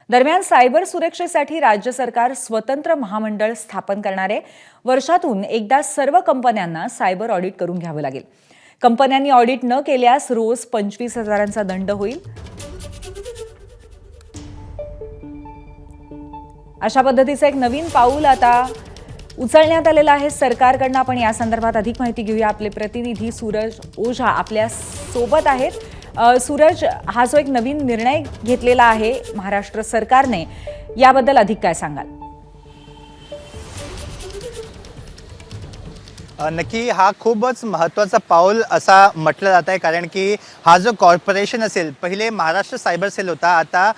दरम्यान सायबर सुरक्षेसाठी राज्य सरकार स्वतंत्र महामंडळ स्थापन करणार आहे। वर्षातून एकदा सर्व कंपन्यांना सायबर ऑडिट करून घ्यावं लागेल। कंपन्यांनी ऑडिट न केल्यास रोज 25,000चा दंड होईल। अशा पद्धतीचं एक नवीन पाऊल आता उचलण्यात आलेलं आहे सरकारकडून। आपण या संदर्भात अधिक माहिती घेऊया। आपले प्रतिनिधी सूरज ओझा आपल्या सोबत आहेत। सूरज, हा जो एक नवीन निर्णय घेतलेला आहे महाराष्ट्र सरकारने, याबद्दल अधिक काय सांगाल? नक्की हा खूपच महत्त्वाचा पाऊल असा म्हटलं जात आहे, कारण की हा जो कॉर्पोरेशन असेल, पहिले महाराष्ट्र सायबर सेल होता, आता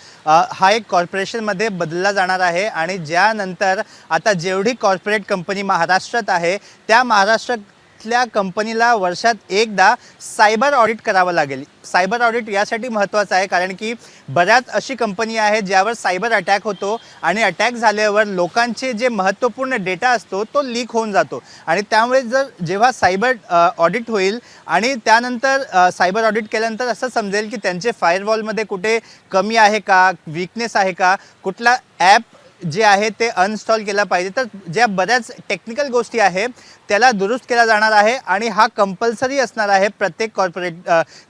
हा एक कॉर्पोरेशनमध्ये बदलला जाणार आहे। आणि ज्यानंतर आता जेवढी कॉर्पोरेट कंपनी महाराष्ट्रात आहे त्या महाराष्ट्रातल्या कंपनीला वर्षात एकदा सायबर ऑडिट करावं लागेल। सायबर ऑडिट यासाठी महत्त्वाचं आहे कारण की बऱ्याच अशी कंपनी आहेत ज्यावर सायबर अटॅक होतो आणि अटॅक झाल्यावर लोकांचे जे महत्त्वपूर्ण डेटा असतो तो लीक होऊन जातो। आणि त्यामुळे जेव्हा सायबर ऑडिट होईल आणि त्यानंतर सायबर ऑडिट केल्यानंतर असं समजेल की त्यांचे फायरवॉलमध्ये कुठे कमी आहे का, वीकनेस आहे का, कुठला ॲप जे आहे ते अनइन्स्टॉल केला पाहिजे, तर ज्या बऱ्याच टेक्निकल गोष्टी आहेत त्याला दुरुस्त केला जाणार आहे। आणि हा कंपल्सरी असणार आहे प्रत्येक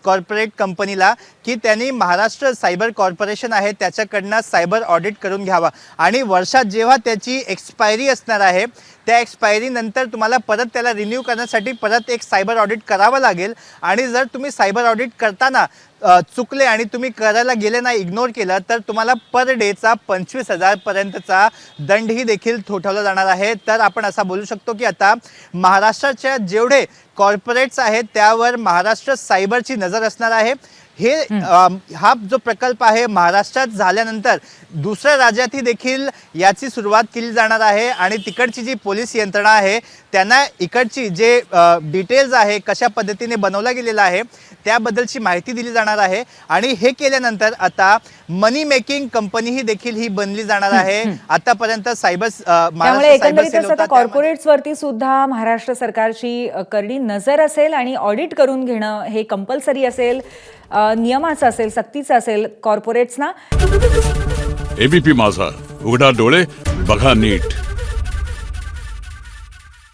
कॉर्पोरेट कंपनीला की त्यांनी महाराष्ट्र सायबर कॉर्पोरेशन आहे त्याच्याकडनं सायबर ऑडिट करून घ्यावा। आणि वर्षात जेव्हा त्याची एक्सपायरी असणार आहे त्या एक्सपायरीनंतर तुम्हाला परत त्याला रिन्यू करण्यासाठी परत एक सायबर ऑडिट करावं लागेल। आणि जर तुम्ही सायबर ऑडिट करताना चुकले आणि तुम्ही करायला गेले नाही, इग्नोर केलं, तर तुम्हाला पर डेचा 25,000 पर्यंतचा दंडही देखील ठोठावला जाणार आहे। तर आपण असा बोलू शकतो की आता महाराष्ट्राच्या जेवढे कॉर्पोरेट्स आहेत त्यावर महाराष्ट्र सायबरची नजर असणार आहे। हा जो प्रकल्प आहे महाराष्ट्रात झाल्यानंतर दुसऱ्या राज्यातही देखील याची सुरुवात केली जाणार आहे। आणि तिकडची जी पोलीस यंत्रणा आहे त्यांना इकडची जे डिटेल्स आहे, कशा पद्धतीने बनवला गेलेला आहे त्याबद्दलची माहिती दिली जाणार आहे। आणि हे केल्यानंतर आता मनी मेकिंग कंपनी देखील ही बनली जाणार आहे। आतापर्यंत कॉर्पोरेट्स वरती सुद्धा महाराष्ट्र सरकारची करडी नजर असेल आणि ऑडिट करून घेणं हे कंपल्सरी असेल, नियमाचं असेल, सक्तीचं असेल कॉर्पोरेट्सना। एबीपी माझा, उघडा डोळे बघा नीट।